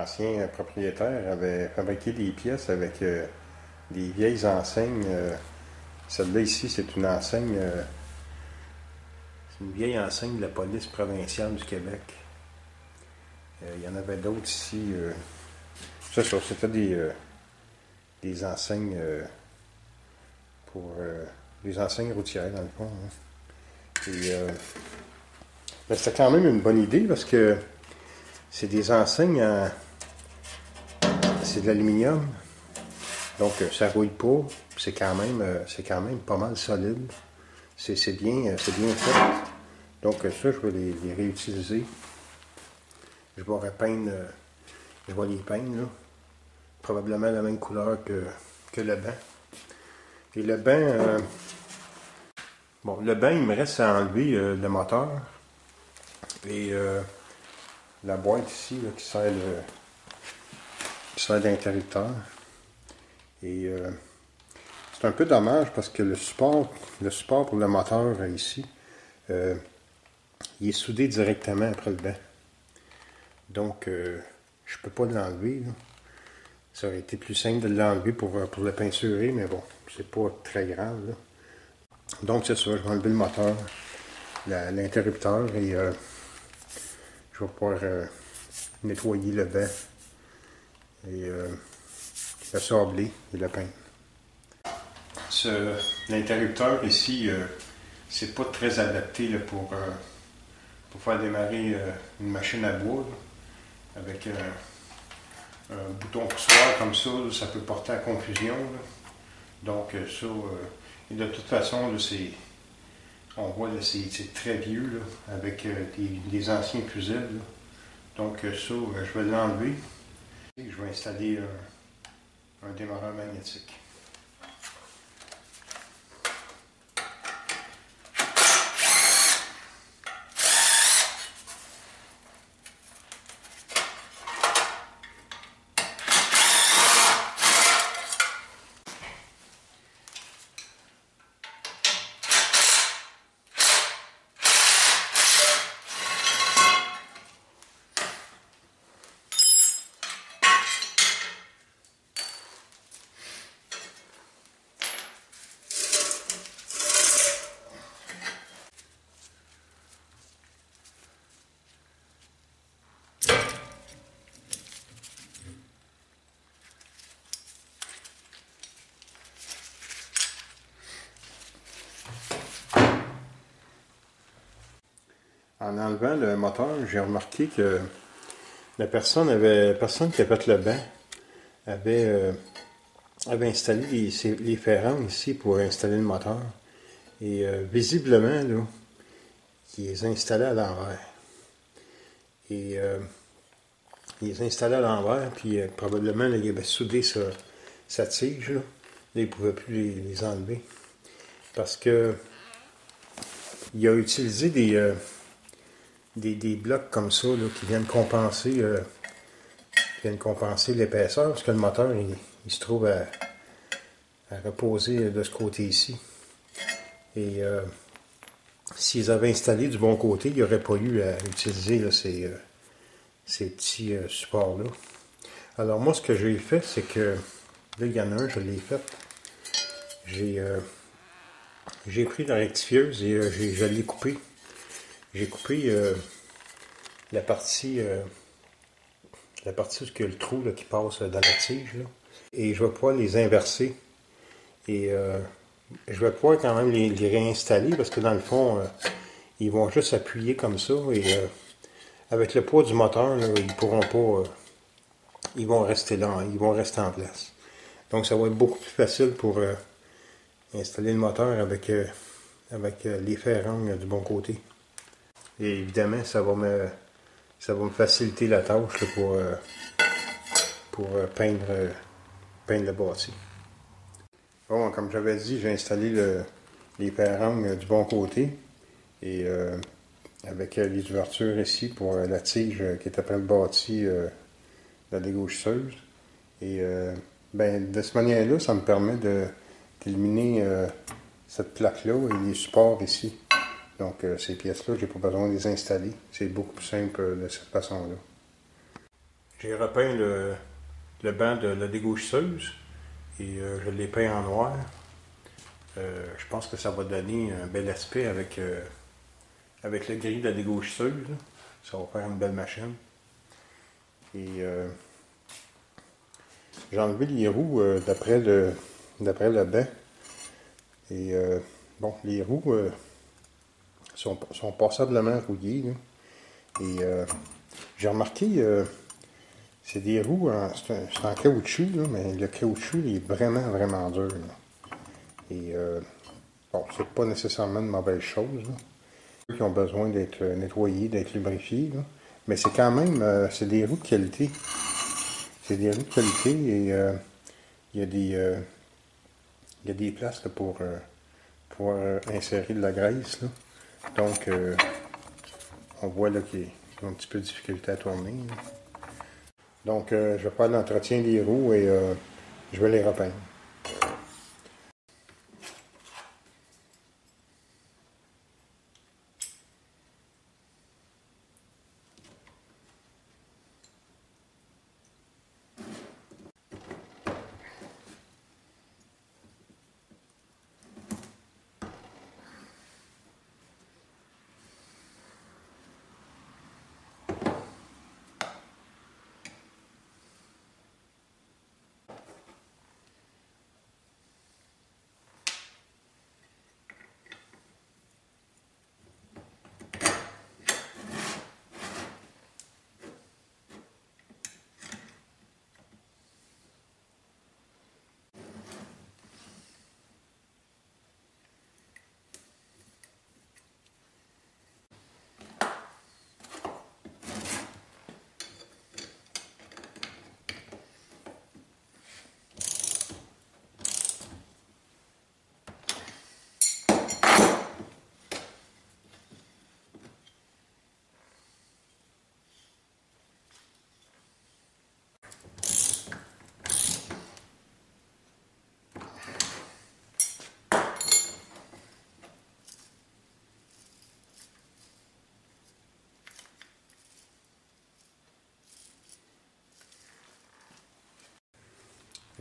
l'ancien propriétaire avait fabriqué des pièces avec des vieilles enseignes. Celle-là ici, c'est une enseigne, c'est une vieille enseigne de la police provinciale du Québec. Il y en avait d'autres ici. C'est ça, c'était des enseignes pour des enseignes routières, dans le fond. Hein. Et ben, c'était quand même une bonne idée parce que c'est des enseignes c'est de l'aluminium. Donc ça ne rouille pas. C'est quand même pas mal solide. C'est bien fait. Donc ça, je vais les réutiliser. Je vais repeindre, je vais les peindre, là. Probablement la même couleur que le banc. Et le banc, bon, le banc, il me reste à enlever le moteur. Et la boîte ici, là, qui sert d'interrupteur. Et c'est un peu dommage parce que le support pour le moteur ici, il est soudé directement après le banc. Donc, je ne peux pas l'enlever. Ça aurait été plus simple de l'enlever pour le peinturer, mais bon, c'est pas très grave. Là. Donc, c'est ça, je vais enlever le moteur, l'interrupteur, et je vais pouvoir nettoyer le banc et le sabler et le peindre. L'interrupteur ici, c'est pas très adapté là, pour faire démarrer une machine à bois. Là, avec un bouton poussoir comme ça, là, ça peut porter à confusion. Là. Donc ça, et de toute façon, là, on voit là, c'est très vieux, là, avec des anciens fusibles. Là. Donc ça, je vais l'enlever. Je vais installer un démarreur magnétique. En enlevant le moteur, j'ai remarqué que la personne qui a fait le banc avait installé les ferranges ici pour installer le moteur. Et visiblement, là, il les a installés à l'envers. Et il les a installés à l'envers, puis probablement, là, il avait soudé sa tige. Là, il ne pouvait plus les enlever. Parce que il a utilisé des blocs comme ça là, qui viennent compenser l'épaisseur, parce que le moteur il se trouve à reposer de ce côté-ci. Et s'ils avaient installé du bon côté, il n'y aurait pas eu à utiliser là, ces petits supports-là. Alors moi, ce que j'ai fait, c'est que, là, il y en a un, je l'ai fait. J'ai pris la rectifieuse et je l'ai coupé. J'ai coupé la partie où il y a le trou là, qui passe dans la tige. Là. Et je vais pouvoir les inverser. Et je vais pouvoir quand même les réinstaller parce que dans le fond, ils vont juste appuyer comme ça. Et avec le poids du moteur, là, ils pourront pas. Ils vont rester là, ils vont rester en place. Donc ça va être beaucoup plus facile pour installer le moteur avec les ferranges du bon côté. Et évidemment, ça va me faciliter la tâche là, pour peindre le bâti. Bon, comme j'avais dit, j'ai installé les ferranges du bon côté et avec les ouvertures ici pour la tige qui est après le bâti de la dégauchisseuse. Et ben, de cette manière-là, ça me permet d'éliminer cette plaque-là et les supports ici. Donc, ces pièces-là, j'ai pas besoin de les installer. C'est beaucoup plus simple de cette façon-là. J'ai repeint le banc de la dégaucheuse et je l'ai peint en noir. Je pense que ça va donner un bel aspect avec le gris de la dégaucheuse. Là. Ça va faire une belle machine. Et j'ai enlevé les roues d'après le banc. Et bon, les roues sont passablement rouillées. Là. Et j'ai remarqué, c'est des roues, c'est en caoutchouc, là, mais le caoutchouc il est vraiment, vraiment dur. Là. Et bon, c'est pas nécessairement une mauvaise chose. Là. Qui ont besoin d'être nettoyés, d'être lubrifiés. Là. Mais c'est quand même, c'est des roues de qualité. C'est des roues de qualité et il y a des places là, pour pouvoir insérer de la graisse. Là. Donc, on voit là qu'ils ont un petit peu de difficulté à tourner. Là. Donc, je vais faire l'entretien des roues et je vais les repeindre.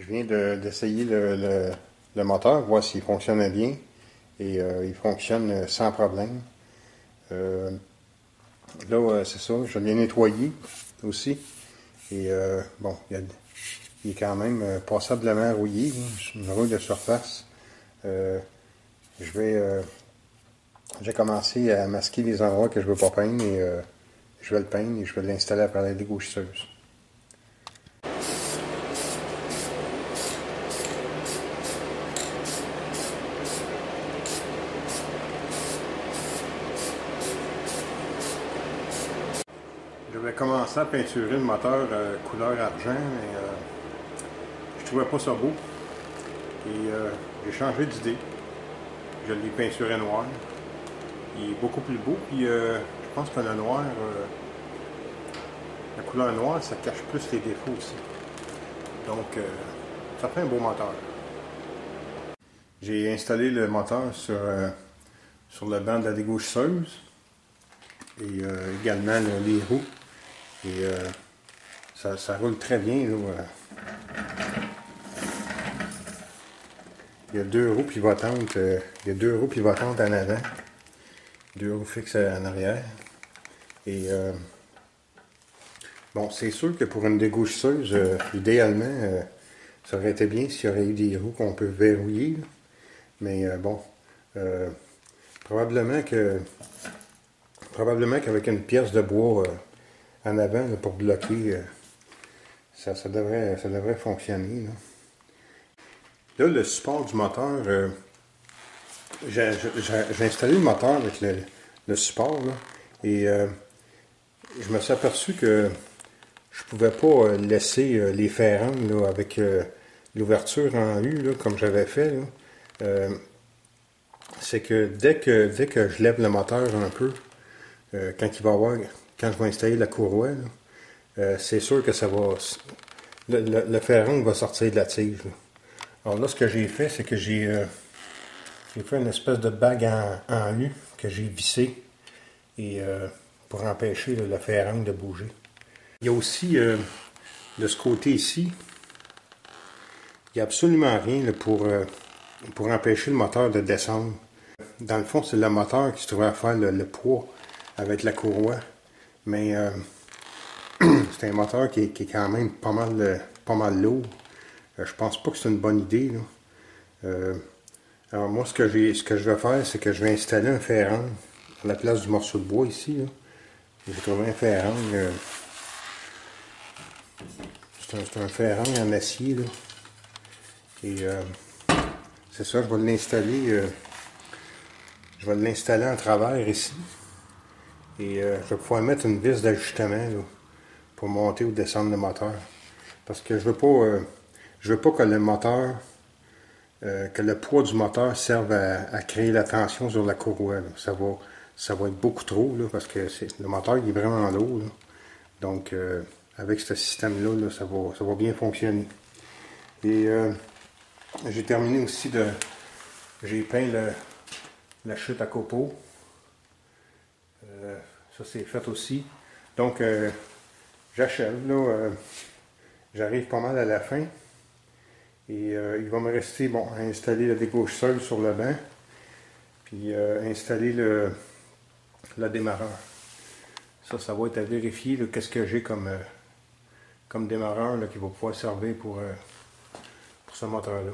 Je viens d'essayer le moteur, voir s'il fonctionne bien. Et il fonctionne sans problème. Là, c'est ça, je l'ai nettoyé aussi. Et bon, il est quand même passablement rouillé. C'est une rouille de surface. J'ai commencé à masquer les endroits que je ne veux pas peindre et je vais le peindre et je vais l'installer après la dégaucheuse. Je vais commencer à peinturer le moteur couleur argent, mais je trouvais pas ça beau. Et j'ai changé d'idée. Je l'ai peinturé noir. Il est beaucoup plus beau. Puis je pense que le noir, la couleur noire, ça cache plus les défauts aussi. Donc ça fait un beau moteur. J'ai installé le moteur sur le banc de la dégaucheuse. Et également les roues. Et ça roule très bien. Là. Il y a deux roues pivotantes. Il y a deux roues pivotantes en avant. Deux roues fixes en arrière. Et bon, c'est sûr que pour une dégaucheuse, idéalement, ça aurait été bien s'il y aurait eu des roues qu'on peut verrouiller. Là. Mais bon, probablement qu'avec une pièce de bois en avant là, pour bloquer, ça devrait fonctionner. Là, le support du moteur, j'ai installé le moteur avec le support là, et je me suis aperçu que je pouvais pas laisser les ferranges là, avec l'ouverture en U là, comme j'avais fait. Là. C'est que dès que je lève le moteur un peu, quand je vais installer la courroie, c'est sûr que ça va. Le ferrand va sortir de la tige. Là. Alors là, ce que j'ai fait, c'est que j'ai fait une espèce de bague en U que j'ai vissé et pour empêcher le ferrand de bouger. Il y a aussi de ce côté ici, il n'y a absolument rien là, pour empêcher le moteur de descendre. Dans le fond, c'est le moteur qui se trouvait à faire le poids avec la courroie. Mais c'est un moteur qui est quand même pas mal lourd. Je pense pas que c'est une bonne idée, là. Alors moi, ce que je vais faire, c'est que je vais installer un fer-angle à la place du morceau de bois ici. J'ai trouvé un fer-angle. C'est un fer-angle en acier, là. Et c'est ça, je vais l'installer. Je vais l'installer en travers ici. Et je vais pouvoir mettre une vis d'ajustement pour monter ou descendre le moteur. Parce que je veux pas que le moteur, que le poids du moteur serve à créer la tension sur la courroie. Là. Ça va être beaucoup trop, là, parce que le moteur il est vraiment lourd. Là. Donc, avec ce système-là, là, ça va bien fonctionner. Et j'ai terminé aussi j'ai peint la chute à copeaux. Ça, c'est fait aussi. Donc, j'achève, là. J'arrive pas mal à la fin. Et il va me rester, bon, à installer le dégauchisseur sur le banc. Puis installer le démarreur. Ça va être à vérifier qu'est-ce que j'ai comme démarreur là, qui va pouvoir servir pour ce moteur-là.